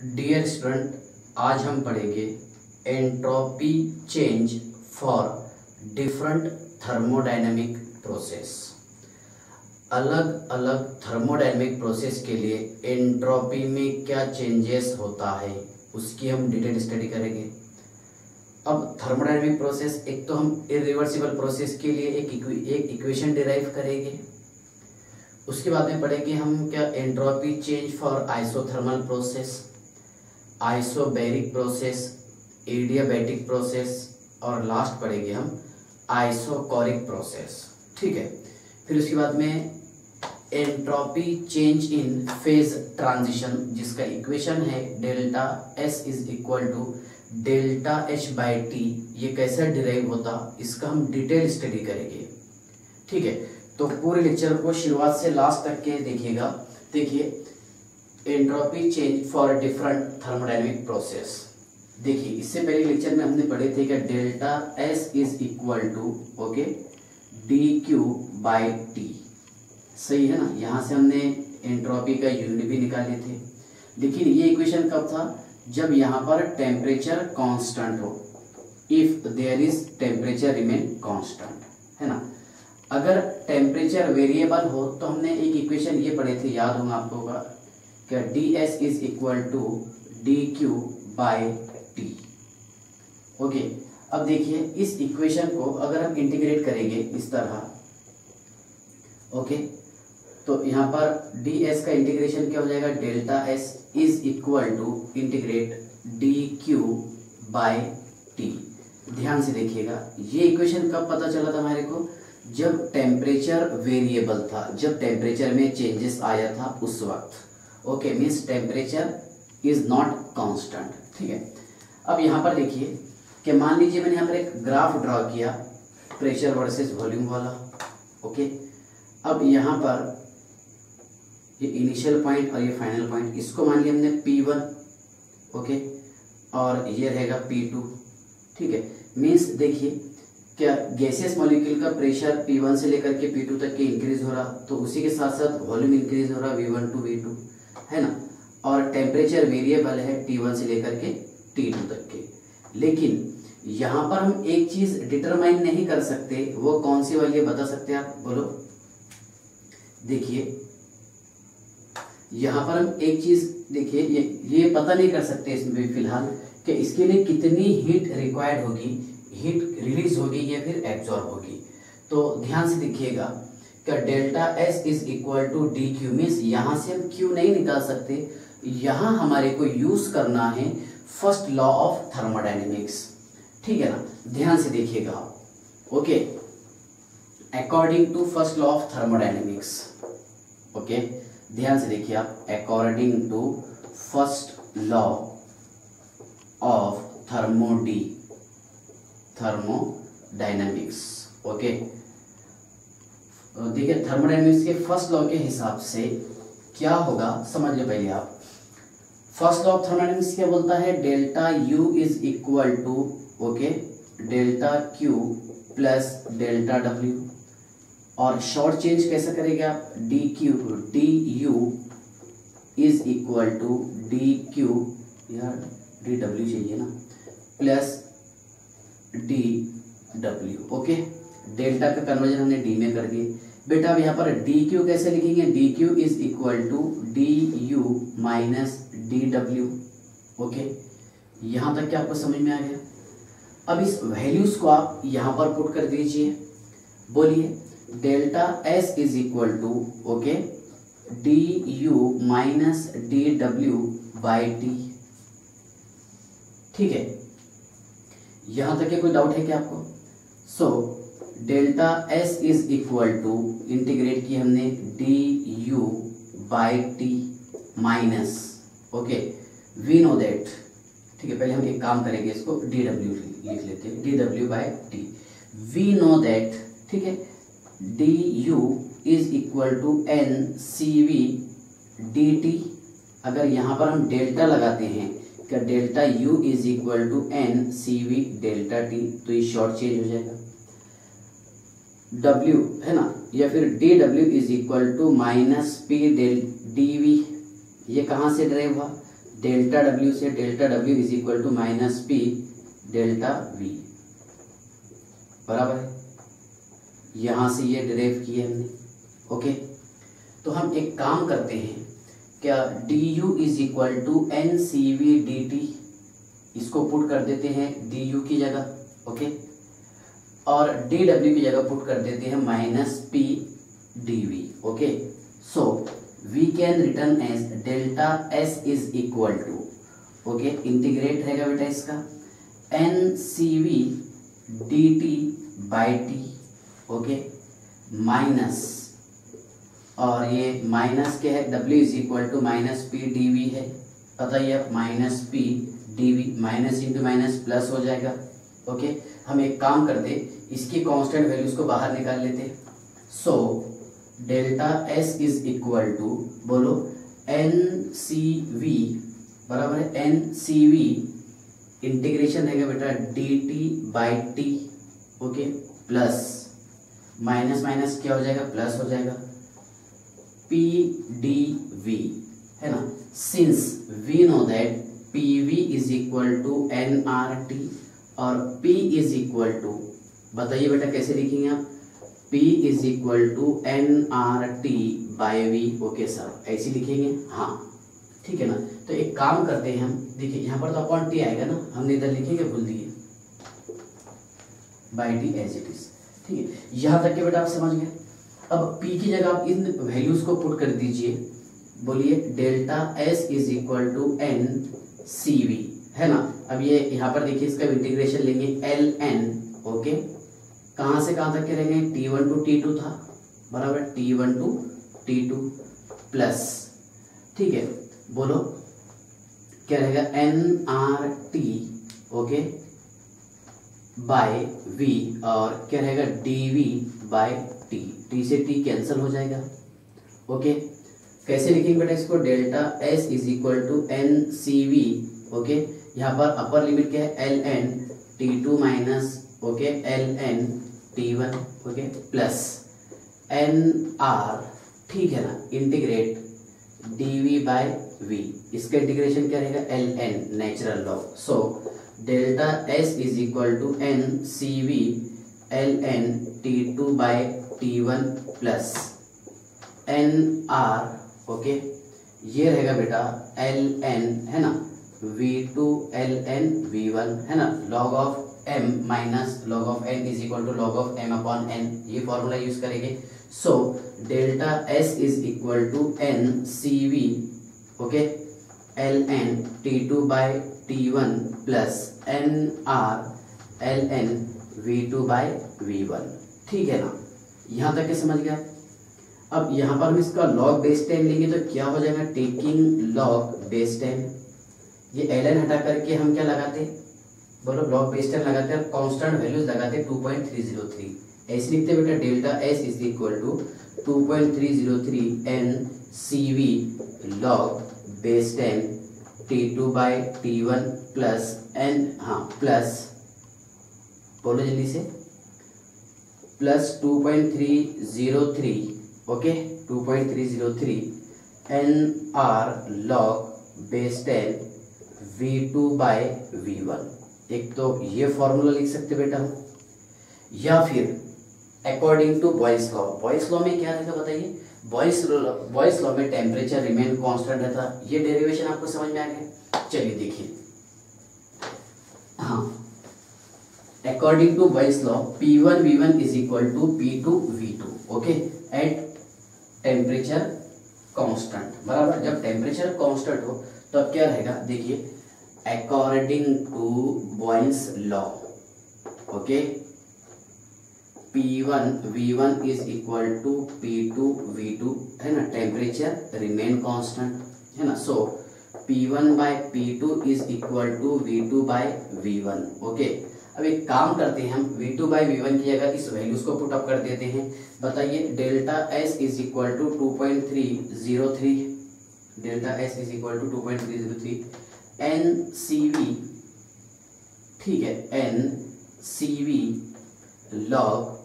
Dear student, आज हम पढ़ेंगे entropy change for different thermodynamic process. अलग अलग थर्मोडायनेमिक प्रोसेस के लिए एंट्रोपी में क्या चेंजेस होता है उसकी हम डिटेल स्टडी करेंगे। अब थर्मोडायनेमिक प्रोसेस, एक तो हम इरिवर्सिबल प्रोसेस के लिए एक इक्वेशन डिराइव करेंगे। उसके बाद में पढ़ेंगे हम क्या entropy change for isothermal process, isobaric process, adiabatic process और लास्ट पढ़ेंगे हम आइसोकोरिक प्रोसेस। ठीक है, फिर उसके बाद में entropy change in phase transition, जिसका इक्वेशन है delta S is equal to delta H by T. ये कैसा डिराइव होता इसका हम डिटेल स्टडी करेंगे। ठीक है, तो पूरे लेक्चर को शुरुआत से लास्ट तक के देखिएगा। देखिए, entropy change for different thermodynamic process. देखिए, इससे पहले लेक्चर में हमने पढ़े थे कि delta S is equal to okay D Q by T. सही है ना, यहाँ से हमने एंट्रोपी का यूनिट भी निकाले थे। लेकिन ये इक्वेशन कब था? जब यहाँ पर टेम्परेचर कांस्टेंट हो, if there is temperature remain constant, है ना। अगर टेम्परेचर वेरिएबल हो तो हमने एक इक्वेशन ये पढ़े थे, याद होगा आपको का, क्या D S is equal to D Q by T. Okay, अब देखिए इस इक्वेशन को अगर हम इंटीग्रेट करेंगे इस तरह, ओके, तो यहाँ पर डी एस का इंटीग्रेशन क्या हो जाएगा? Delta S is equal to integrate D Q by T. ध्यान से देखिएगा, ये इक्वेशन कब पता चला था हमारे को? जब टेम्परेचर वेरिएबल था, जब टेम्परेचर में चेंजेस आया था उस वक्त। Okay, means temperature is not constant. ठीक है, अब यहाँ पर देखिए कि मान लीजिए मैंने यहाँ पर एक ग्राफ ड्रॉ किया प्रेशर वर्सेस वॉल्यूम वाला। ओके, अब यहाँ पर ये इनिशियल पॉइंट और ये फाइनल पॉइंट, इसको मान लिया हमने P1, ओके, और ये रहेगा P2। ठीक है, मीन्स देखिए क्या गैसियस मॉलिक्यूल का प्रेशर P1 से लेकर के P2 तक के इंक्रीज हो रहा, तो उसी के साथ साथ वॉल्यूम इंक्रीज हो रहा V1 to V2, है ना। और टेम्परेचर वेरिएबल है T1 से लेकर के T2 तक के। लेकिन यहाँ पर हम एक चीज डिटरमाइन नहीं कर सकते, वो कौन सी वाली है बता सकते हैं आप? बोलो। देखिए यहाँ पर हम एक चीज देखिए, ये पता नहीं कर सकते इसमें फिलहाल कि इसके लिए कितनी हीट रिक्वायर्ड होगी, हीट रिलीज होगी या फिर एब्जॉर्ब होगी। तो ध्यान से देखिएगा कि delta S is equal to D Q, means यहाँ से हम क्यू नहीं निकाल सकते, यहाँ हमारे को यूज करना है फर्स्ट लॉ ऑफ थर्मोडायनेमिक्स। ठीक है ना, ध्यान से देखिएगा। Okay, according to first law of thermodynamics, okay, ध्यान से देखिए आप, according to first law of thermodynamics. Okay, देखिए थर्मोडायनेमिक्स के फर्स्ट लॉ के हिसाब से क्या होगा समझ लो पहले आप। फर्स्ट लॉ ऑफ थर्मोडायनेमिक्स क्या बोलता है? Delta U is equal to okay delta Q plus delta W. और शॉर्ट चेंज कैसे करेंगे आप? D U is equal to D Q, यार डी डब्ल्यू चाहिए ना, plus D W. Okay, delta का कन्वर्जन हमने डी में कर दिए। बेटा अब यहाँ पर डी क्यू कैसे लिखेंगे? D Q is equal to D U minus D W. Okay, यहाँ तक क्या आपको समझ में आ गया? अब इस वैल्यूज को आप यहाँ पर पुट कर दीजिए। बोलिए, delta S is equal to okay D U minus D W by T. ठीक है, यहां तक के कोई डाउट है क्या आपको? So delta S is equal to integrate किया हमने D U by T minus okay we know that. ठीक है, पहले हम एक काम करेंगे, इसको डी डब्ल्यू लिख लेते हैं, D W by T. We know that, ठीक है, D U is equal to N C V D T. अगर यहाँ पर हम डेल्टा लगाते हैं कि delta U is equal to N C V delta T, तो ये शॉर्ट चेंज हो जाएगा। डब्ल्यू है ना, या फिर D W is equal to minus P D V, ये कहाँ से ड्राइव हुआ? डेल्टा डब्ल्यू से delta W is equal to minus P delta V, बराबर है। यहां से ये डिराइव किए हमने, ओके। तो हम एक काम करते हैं, क्या D U is equal to N C V D T, इसको पुट कर देते हैं डी यू की जगह, ओके, और डी डब्ल्यू की जगह पुट कर देते हैं minus P D V, okay. So we can return as delta S is equal to, okay, integrate रहेगा बेटा इसका N C V D T by T, okay, minus, और ये माइनस क्या है, W is equal to minus P D V है, पता ही है, minus P D V, minus into minus plus हो जाएगा, ओके। हम एक काम करते, इसकी कांस्टेंट वैल्यूज को बाहर निकाल लेते। So delta S is equal to, बोलो, एन सी वी, बराबर है एन सी वी, इंटीग्रेशन रहेगा बेटा D T by T, okay, plus minus minus क्या हो जाएगा, प्लस हो जाएगा, पी डी वी, है ना। Since we know that P V is equal to N R T और P इज इक्वल टू, बताइए बेटा कैसे लिखेंगे आप, P is equal to N R T by V, okay sir, ऐसे लिखेंगे, हाँ ठीक है ना। तो एक काम करते हैं हम, देखिए यहाँ पर तो अपॉन टी आएगा ना, हमने इधर लिखेंगे, भूल दिए, by T as it is, ठीक है। यहाँ तक के बेटा आप समझ गए। अब P की जगह आप इन वैल्यूज को पुट कर दीजिए, बोलिए delta S is equal to N C V, है ना। अब ये यहाँ पर देखिए इसका इंटीग्रेशन लेंगे एल एन, ओके, कहाँ से कहाँ तक के रहेंगे, T1 टू T2 था, बराबर, T1 टू T2 प्लस, ठीक है, बोलो क्या रहेगा, N R T, okay, by V, और क्या रहेगा, D V by T, T से टी कैंसिल हो जाएगा, ओके। कैसे लिखेंगे बेटा इसको, delta S is equal to N C V, okay, यहाँ पर अपर लिमिट क्या है, L N T two minus, okay, L N T one, okay, plus N R, ठीक है ना, integrate D V by V, इसका इंटीग्रेशन क्या रहेगा, L N natural log. So delta S is equal to N C V L N T two by T one plus N R, okay, ये रहेगा बेटा L N, है ना, V2 ln V1, है ना, log of m minus log of n is equal to log of m upon n, ये formula use करेंगे। So delta s is equal to n C V, okay, ln t2 by t1 plus n r ln v2 by v1, ठीक है ना, यहाँ तक के समझ गया। अब यहाँ पर हम इसका log बेस 10 लेंगे तो क्या हो जाएगा, टेकिंग log बेस 10, ये ln हटा करके हम क्या लगाते, बोलो log बेस 10 लगाते हैं, कांस्टेंट वैल्यूज लगाते 2.303, ऐसे लिखते बेटा delta s is equal to 2.303 n C V log base 10 t2 by t1 plus n, हाँ प्लस, बोलो जल्दी से, plus 2.303, okay, 2.303 N R log base 10 V2 by V1। एक तो ये फॉर्मूला लिख सकते बेटा, या फिर according to Boyle's law, Boyle's law में क्या रहेगा बताइए, बॉयस लॉ में टेम्परेचर रिमेन कांस्टेंट रहता, ये डेरिवेशन आपको समझ में आ गया। चलिए देखिए, हाँ, according to Boyle's law P1 V1 is equal to P2 V2, okay, at temperature constant, बराबर। जब टेम्परेचर कांस्टेंट हो तो अब क्या रहेगा, देखिए according to Boyle's law, okay, P1 V1 is equal to P2 V2, है ना, टेम्परेचर रिमेन कांस्टेंट, है ना। So P1 by P2 is equal to V2 by V1, okay. अब एक काम करते हैं हम, V2 बाई V1 की जगह इस वैल्यूज को पुट अप कर देते हैं। बताइए delta S is equal to 2.303, delta S is equal to 2.303 N C V, ठीक है, N C V log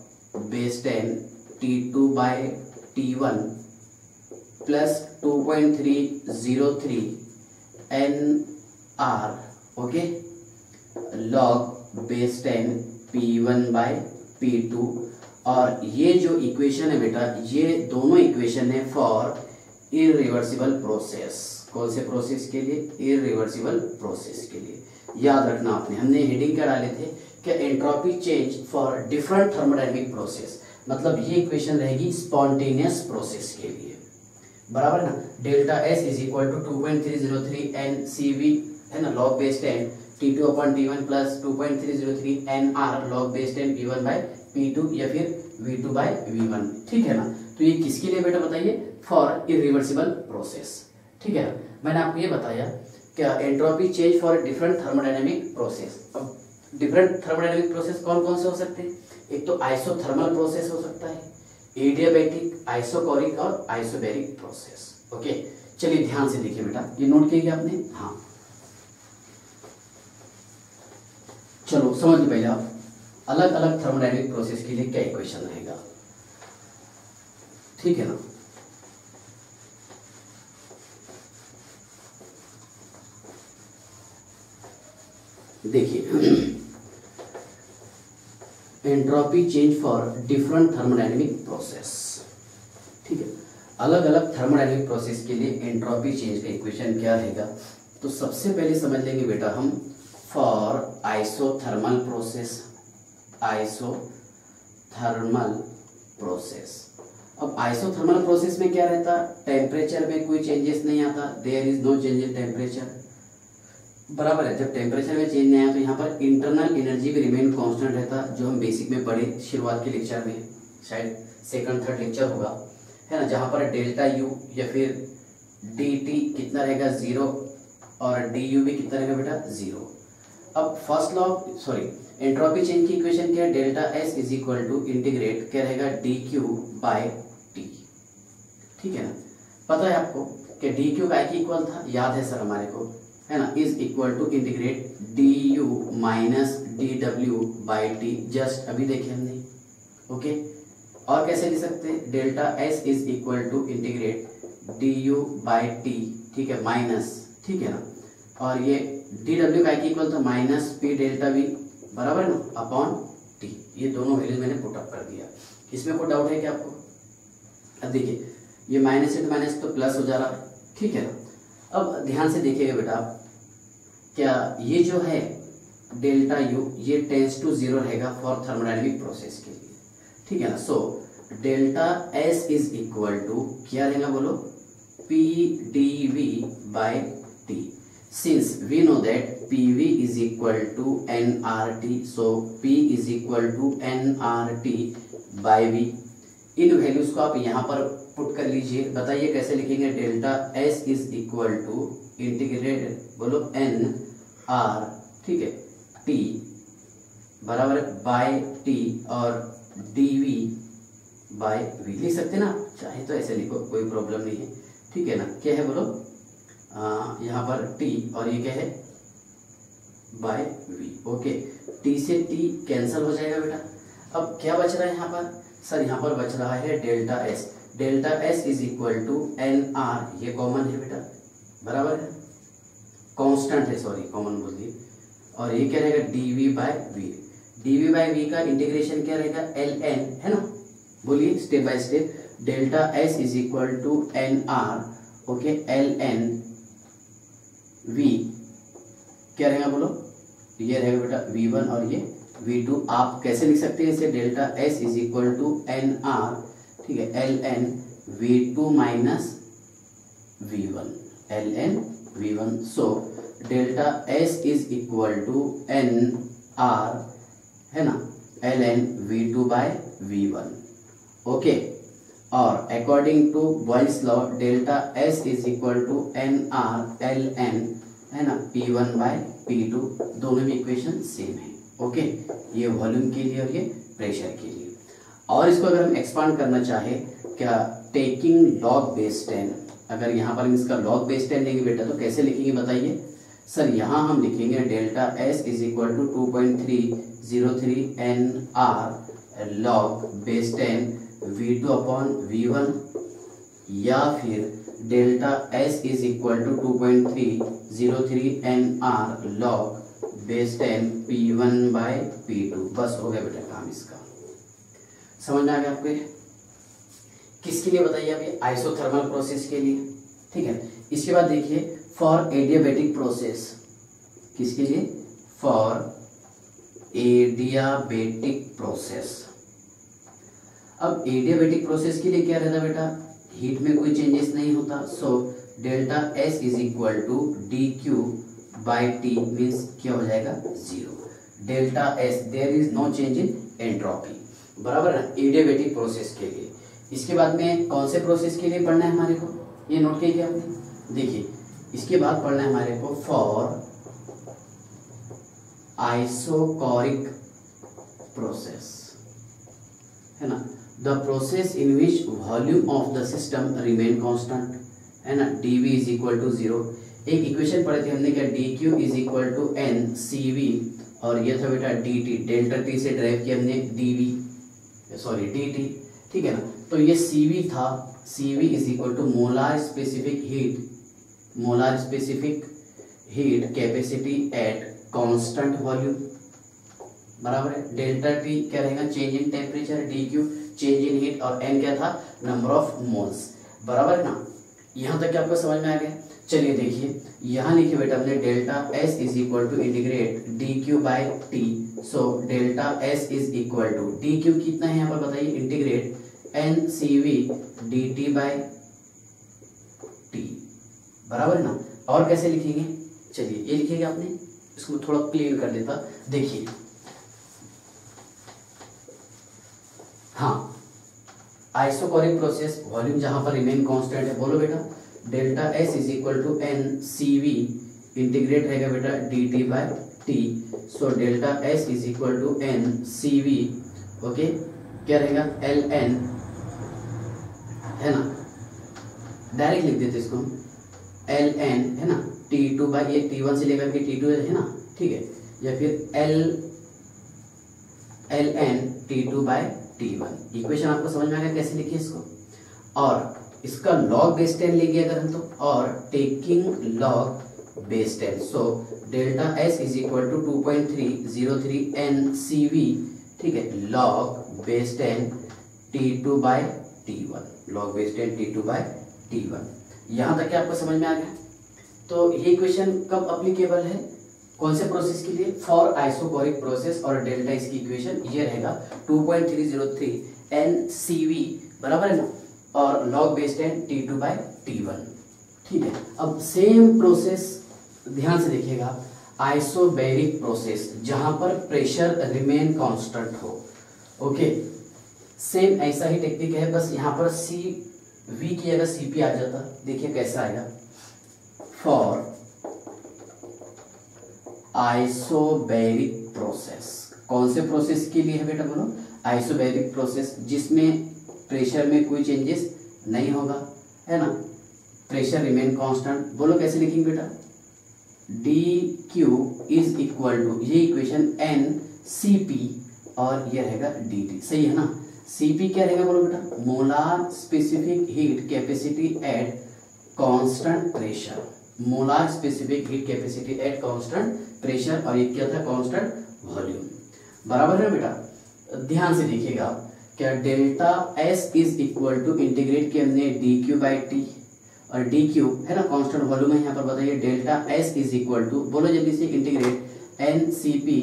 base 10 T2 by T1 plus 2.303 N R okay log base 10 P1 by P2। और ये जो equation है बेटा, ये दोनों equation है फॉर इरिवर्सिबल प्रोसेस। कौन से प्रोसेस के लिए? इरिवर्सिबल प्रोसेस के लिए। याद रखना आपने, हमने हेडिंग क्या डाले थे कि entropy change for different thermodynamic process, मतलब ये इक्वेशन रहेगी स्पॉन्टेनियस प्रोसेस के लिए, बराबर ना। Delta S is equal to 2.303 N C V है ना log base 10 T2 upon T1 plus 2.303 N R log base 10 P1 by P2 या फिर V2 बाय V1, ठीक है ना। तो ये किसके लिए बेटा बताइए? फॉर इरिवर्सिबल प्रोसेस, ठीक है। मैंने आपको ये बताया क्या entropy change for different thermodynamic process. अब डिफरेंट थर्मोडायनेमिक प्रोसेस कौन कौन से हो सकते हैं? एक तो आइसोथर्मल प्रोसेस हो सकता है, एडियाबैटिक, आइसोकोरिक और आइसोबैरिक प्रोसेस। ओके, चलिए ध्यान से देखिए बेटा, ये नोट किया आपने? हाँ, चलो समझिए पहले आप अलग अलग थर्मोडायनेमिक प्रोसेस के लिए क्या इक्वेशन रहेगा, ठीक है ना। देखिए entropy change for different thermodynamic process, ठीक है। अलग अलग थर्मोडायनेमिक प्रोसेस के लिए एंट्रोपी चेंज का इक्वेशन क्या रहेगा? तो सबसे पहले समझ लेंगे बेटा हम for isothermal process, isothermal process. अब आइसोथर्मल प्रोसेस में क्या रहता? टेम्परेचर में कोई चेंजेस नहीं आता, there is no change in temperature, बराबर है। जब टेम्परेचर में चेंज नहीं आया तो यहाँ पर इंटरनल एनर्जी भी रिमेन कांस्टेंट रहता, जो हम बेसिक में पढ़े शुरुआत के लेक्चर में, शायद सेकंड थर्ड लेक्चर होगा, है ना, जहाँ पर डेल्टा यू या फिर डी टी कितना रहेगा? 0 और डी यू भी कितना रहेगा बेटा? 0। अब first law sorry entropy change की इक्वेशन क्या है? Delta S is equal to integrate क्या रहेगा? डी क्यू बाय टी, ठीक है ना। पता है आपको कि डी क्यू का इक्वल था, याद है सर हमारे को, है ना, is equal to integrate D U minus D W by T, just अभी देखे हमने। ओके, और कैसे लिख सकते हैं? Delta S is equal to integrate D U by T, ठीक है, माइनस, ठीक है ना, और ये डी डब्ल्यू का इक्वल था माइनस पी डेल्टा वी, बराबर ना, अपॉन टी। ये दोनों वैल्यूज मैंने पुट अप कर दिया। इसमें कोई डाउट है क्या आपको? अब देखिए ये माइनस से माइनस तो प्लस हो जा रहा है, ठीक है ना। अब ध्यान से देखिएगा बेटा, क्या ये जो है डेल्टा यू ये टेंस टू 0 रहेगा फॉर थर्मोडायनेमिक प्रोसेस के लिए, ठीक है ना। So delta S is equal to क्या रहेगा बोलो? P D V by T. Since we know that PV is equal to nRT, so P is equal to nRT by V। In values को आप यहाँ पर पुट कर लीजिए। बताइए कैसे लिखेंगे? Delta S is equal to integrate बोलो N R, ठीक है, T बराबर बाय T और dV बाय V लिख सकते ना, चाहे तो ऐसे लिखो, कोई प्रॉब्लम नहीं है, ठीक है ना। क्या है बोलो? यहाँ पर t और ये क्या है? By v। ओके, t से t कैंसिल हो जाएगा बेटा। अब क्या बच रहा है यहाँ पर? सर यहाँ पर बच रहा है delta s। Delta s is equal to N R, ये कॉमन है बेटा, बराबर है, कांस्टेंट है, सॉरी कॉमन बोल दिए। और ये क्या रहेगा? dv by v। dv by v का इंटीग्रेशन क्या रहेगा? ln, है ना, बोलिए step by step. Delta s is equal to N R, okay, ln v क्या रहेगा बोलो? ये रहेगा बेटा v1 और ये v2। आप कैसे लिख सकते हैं इसे? Delta s is equal to N R, ठीक है, ln v2 minus v1, ln v1। So delta s is equal to N R, है ना, ln v2 by v1। Okay, और according to Boyle's law delta s is equal to N R ln, है ना, p1 by p2, दोनों में equation same है। Okay, ये volume के लिए और ये प्रेशर के लिए। और इसको अगर हम एक्सपांड करना चाहे, क्या टेकिंग लॉग बेस 10, अगर यहाँ पर इसका लॉग बेस 10 लेंगे बेटा तो कैसे लिखेंगे बताइए? सर यहाँ हम लिखेंगे delta s is equal to 2.303 N R log base 10 v2 upon v1, या फिर delta S is equal to 2.303 NR log base 10 P1 by P2। बस हो गया बेटा काम इसका। समझ में आ गया आपको? किसके लिए बताइए अभी? आइसोथर्मल प्रोसेस के लिए, ठीक है। इसके बाद देखिए फॉर एडियाबेटिक प्रोसेस, किसके लिए? For adiabatic process. अब एडियाबेटिक प्रोसेस के लिए क्या रहता बेटा? हीट में कोई चेंजेस नहीं होता, so delta S is equal to D Q by T means क्या हो जाएगा? Zero. Delta S there is no change in entropy, बराबर है ना, एडियाबेटिक प्रोसेस के लिए। इसके बाद में कौन से प्रोसेस के लिए पढ़ना है हमारे को? ये नोट कीजिए आपने। देखिए इसके बाद पढ़ना है हमारे को फॉर आइसोकोरिक प्रोसेस, है ना, the process in which volume of the system remain constant, है ना, dV इज इक्वल टू 0। एक इक्वेशन पढ़े थे हमने क्या? dQ is equal to n CV, और ये था बेटा dt, डेल्टा t से ड्राइव किया हमने dt, ठीक है ना। तो ये CV था, CV is equal to molar specific heat capacity at constant volume, बराबर है। डेल्टा टी क्या रहेगा? Change in temperature, dQ change in heat, और n क्या था? नंबर ऑफ मोल्स, बराबर है ना। यहां तक आपको समझ में आ गया? चलिए देखिए यहां लिखिए बेटा हमने delta S is equal to integrate dQ by T। So delta S is equal to dQ कितना है यहाँ पर बताइए? Integrate NCV dt by T, बराबर है ना। और कैसे लिखेंगे? चलिए ये लिखेंगे आपने, इसको थोड़ा क्लियर कर देता। देखिए हाँ, आइसोकोरिक प्रोसेस वॉल्यूम जहां पर रिमेन कांस्टेंट है, बोलो बेटा delta S is equal to N C V, integrate रहेगा बेटा D T by T. So delta S is equal to N C V, okay, क्या रहेगा? एल एन, है ना, डायरेक्ट लिख देते इसको एल एन, है ना, टी टू बाई, ये टी वन से लेकर के टी टू है ना, ठीक है, या फिर L N T two by T one. Equation आपको समझ में आ गया कैसे लिखिए इसको? और इसका लॉग बेस 10 लेंगे अगर हम तो, और taking log base 10, so delta S is equal to 2.303 N C V, ठीक है, log base 10 T two by T one, log base 10 T two by T one. यहां तक आपको समझ में आ गया? तो ये इक्वेशन कब अप्लीकेबल है? कौन से प्रोसेस के लिए? फॉर आइसोकोरिक प्रोसेस, और डेल्टा इसकी इक्वेशन ये रहेगा 2.303 NCV, बराबर है ना, और log base 10 T2 by T1, ठीक है। अब सेम प्रोसेस ध्यान से देखिएगा, आइसोबैरिक प्रोसेस जहां पर प्रेशर रिमेन कांस्टेंट हो, ओके, सेम ऐसा ही टेक्निक है, बस यहां पर CV की जगह CP आ जाता। देखिए कैसा आएगा? फॉर आइसोबैरिक प्रोसेस, कौन से प्रोसेस के लिए है बेटा? बोलो आइसोबैरिक प्रोसेस, जिसमें प्रेशर में कोई चेंजेस नहीं होगा, है ना, प्रेशर रिमेन कांस्टेंट। बोलो कैसे लिखेंगे बेटा? D Q is equal to, ये इक्वेशन एन सी पी, और ये रहेगा डी टी, सही है ना। सीपी क्या रहेगा बोलो बेटा? Molar specific heat capacity at constant pressure, molar specific heat capacity at constant pressure, और ये क्या था? कांस्टेंट वॉल्यूम, बराबर है बेटा। ध्यान से देखिएगा, क्या delta S is equal to integrate किया हमने डी क्यू बाई टी, और डी क्यू है ना कांस्टेंट वॉल्यूम है, यहाँ पर बताइए delta S is equal to, बोलो जल्दी से, integrate N C P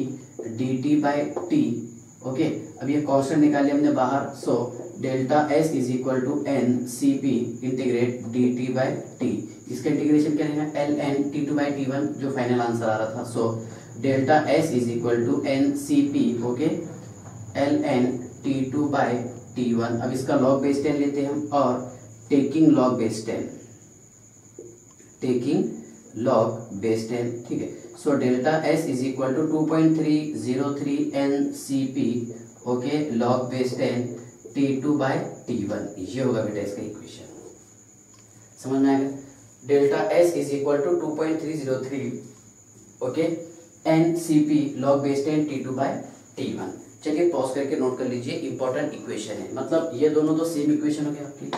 D T by T, okay. अब ये कांस्टेंट निकाल लिया हमने बाहर, so delta S is equal to N C P integrate D T by T, इसका इंटीग्रेशन क्या रहेगा? L N T two by T one, जो फाइनल आंसर आ रहा था। So delta S is equal to N C P, okay, L N T two by T one. अब इसका log base 10 लेते हैं हम, और taking log base 10, taking log base 10, ठीक है। So delta S is equal to 2.303 N C P, okay, log base 10 T2 by T1, ये होगा बेटा इसका इक्वेशन, समझ में आएगा? Delta S is equal to 2.303, okay, N C P log base 10 T2 by T1। चलिए पॉज करके note कर लीजिए, इंपॉर्टेंट इक्वेशन है, मतलब ये दोनों तो सेम इक्वेशन हो गया आपकी।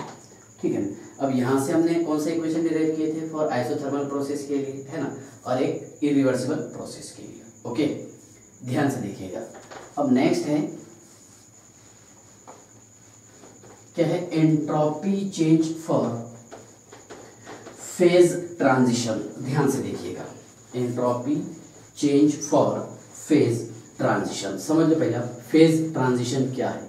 ठीक है ना। अब यहाँ से हमने कौन सा इक्वेशन डिराइव किए थे फॉर आइसोथर्मल प्रोसेस के लिए, है ना, और एक इरिवर्सिबल प्रोसेस के लिए। ओके, ध्यान से देखिएगा। अब नेक्स्ट है क्या है, entropy change for phase transition. ध्यान से देखिएगा, entropy change for phase transition. समझ लो पहले फेज ट्रांजिशन क्या है।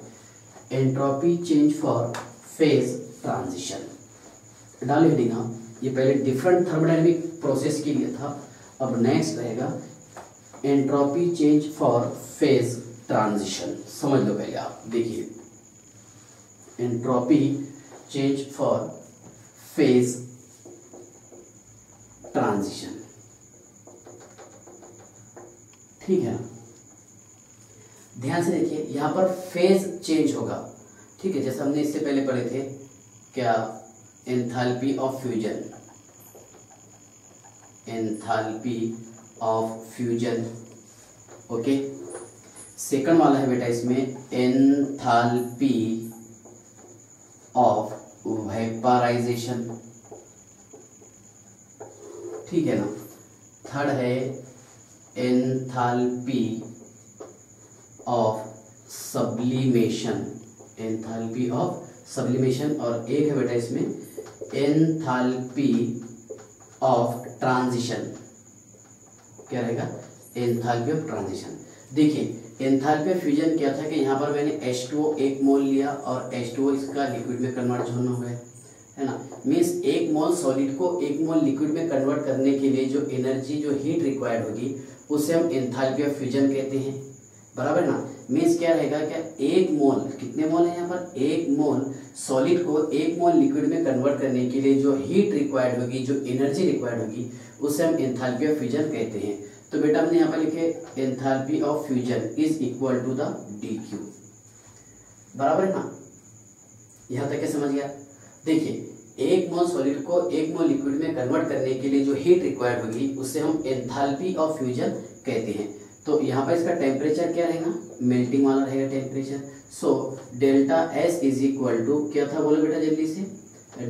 Entropy change for phase transition डाल हेडिंग हम, ये पहले डिफरेंट थर्मोडायनेमिक प्रोसेस के लिए था। अब नेक्स्ट रहेगा entropy change for phase transition. समझ लो पहले आप, देखिए entropy change for phase transition, ठीक है। ध्यान से देखिए, यहां पर फेज चेंज होगा, ठीक है, जैसे हमने इससे पहले पढ़े थे क्या, enthalpy of fusion, enthalpy of fusion. Okay, second वाला है बेटा इसमें एंथैल्पी ऑफ वेपराइजेशन, ठीक है ना। थर्ड है enthalpy of sublimation, enthalpy of sublimation, और एक है बेटा इसमें एंथैल्पी ऑफ ट्रांजिशन। क्या रहेगा, एंथैल्पी ऑफ ट्रांजिशन। देखिए एंथैल्पी ऑफ फ्यूजन क्या था कि यहाँ पर मैंने H2O 1 मोल लिया और H2O इसका लिक्विड में कन्वर्ट होना हुआ है ना। मीन्स 1 मोल सॉलिड को 1 मोल लिक्विड में कन्वर्ट करने के लिए जो एनर्जी, जो हीट रिक्वायर्ड होगी उसे हम एंथैल्पी ऑफ फ्यूजन कहते हैं, बराबर ना। मीन्स क्या रहेगा, क्या 1 मोल, कितने मोल है यहाँ पर, 1 मोल सॉलिड को 1 मोल लिक्विड में कन्वर्ट करने के लिए जो हीट रिक्वायर्ड होगी, जो एनर्जी रिक्वायर्ड होगी उसे हम एंथैल्पी ऑफ फ्यूजन कहते हैं। तो बेटा हमने यहाँ पर लिखे enthalpy of fusion is equal to the dQ, बराबर है ना। यहाँ तक क्या समझ गया। देखिए 1 मोल सॉलिड को 1 मोल लिक्विड में कन्वर्ट करने के लिए जो हीट रिक्वायर्ड होगी उसे हम एंथैल्पी ऑफ फ्यूजन कहते हैं। तो यहाँ पर इसका टेम्परेचर क्या रहेगा, मेल्टिंग वाला रहेगा temperature. So delta S is equal to क्या था, बोलो बेटा जल्दी से,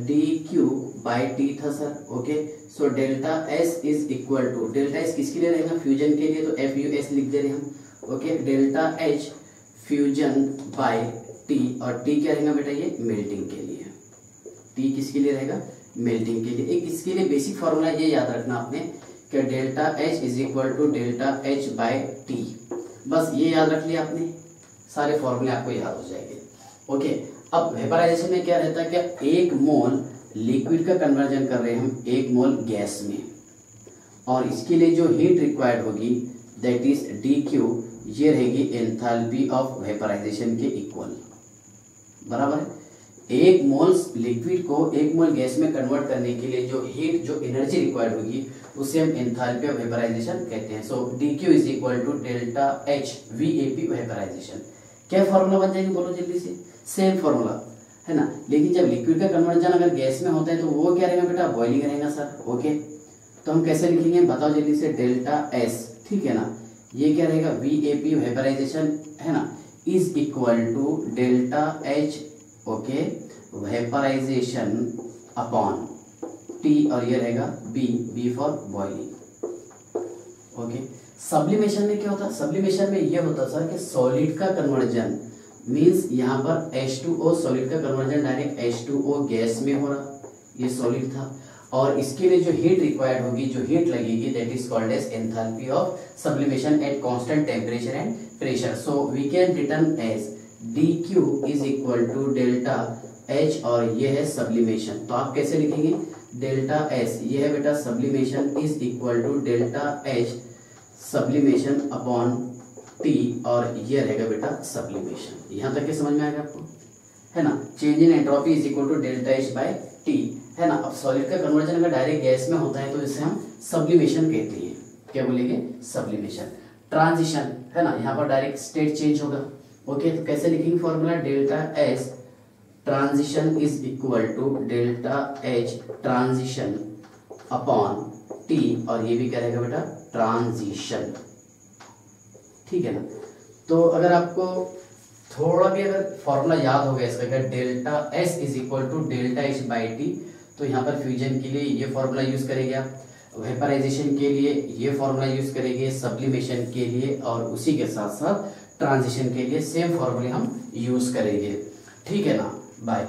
dQ/T था sir. Okay, so delta S is equal to, delta S किसके लिए रहेगा, फ्यूजन के लिए, तो FUS लिख दे रहे हम। Okay, delta H fusion by T, और T क्या रहेगा बेटा, ये मेल्टिंग के लिए। T किसके लिए रहेगा, मेल्टिंग के लिए। एक इसके लिए बेसिक फॉर्मूला ये याद रखना आपने कि delta H is equal to delta H/T, बस ये याद रख लिया आपने, सारे फॉर्मूले आपको याद हो जाएंगे। ओके, अब वेपराइजेशन में क्या रहता है, क्या 1 मोल लिक्विड का कन्वर्जन कर रहे हैं हम 1 मोल गैस में, और इसके लिए जो हीट रिक्वायर्ड होगी दैट इज dQ, ये रहेगी एंथैल्पी ऑफ वेपराइजेशन के इक्वल, बराबर है। 1 मोल लिक्विड को 1 मोल गैस में कन्वर्ट करने के लिए जो हीट, जो एनर्जी रिक्वायर्ड होगी उसे हम एंथैल्पी ऑफ वेपराइजेशन कहते हैं। So dQ is equal to delta H VAP vaporization. क्या फॉर्मूला बन जाएगी, बोलो जल्दी से, सेम फॉर्मूला है ना। लेकिन जब लिक्विड का कन्वर्जन अगर गैस में होता है तो वो क्या रहेगा बेटा, बॉइलिंग रहेगा सर। ओके, तो हम कैसे लिखेंगे, बताओ जल्दी से, डेल्टा S, ठीक है ना, ये क्या रहेगा VAP वेपराइजेशन, है ना, is equal to delta H, okay, vaporization upon T, और ये रहेगा B for boiling. Okay, sublimation में क्या होता, सब्लिमेशन में ये होता सर कि सॉलिड का कन्वर्जन, मीन्स यहाँ पर H2O सॉलिड का कन्वर्जन डायरेक्ट H2O गैस में हो रहा, ये सॉलिड था, और इसके लिए जो हीट रिक्वायर्ड होगी, जो हीट लगेगी that is called as enthalpy of sublimation at constant temperature and pressure. So we can return as dQ is equal to delta H, और ये है सब्लिमेशन। तो आप कैसे लिखेंगे, डेल्टा S, ये है बेटा sublimation, is equal to delta H sublimation upon T, और ये रहेगा बेटा सब्लिमेशन। यहाँ तक के समझ में आएगा आपको, है ना। Change in entropy is equal to delta H/T, है ना। अब सॉलिड का कन्वर्जन अगर डायरेक्ट गैस में होता है तो इसे हम सब्लिमेशन कहते हैं, क्या बोलेंगे, सब्लिमेशन। ट्रांजिशन, है ना, यहाँ पर डायरेक्ट स्टेट चेंज होगा। ओके, तो कैसे लिखेंगे formula, delta S transition is equal to delta H transition upon T, और ये भी क्या रहेगा बेटा, ट्रांजिशन, ठीक है ना। तो अगर आपको थोड़ा भी अगर फॉर्मूला याद हो गया इसका, क्या delta S is equal to delta H by T, तो यहाँ पर फ्यूजन के लिए ये फॉर्मूला यूज करेंगे आप, वेपराइजेशन के लिए ये फॉर्मूला यूज करेंगे, सब्लिमेशन के लिए और उसी के साथ साथ ट्रांजिशन के लिए सेम फॉर्मूले हम यूज करेंगे। ठीक है ना, बाय।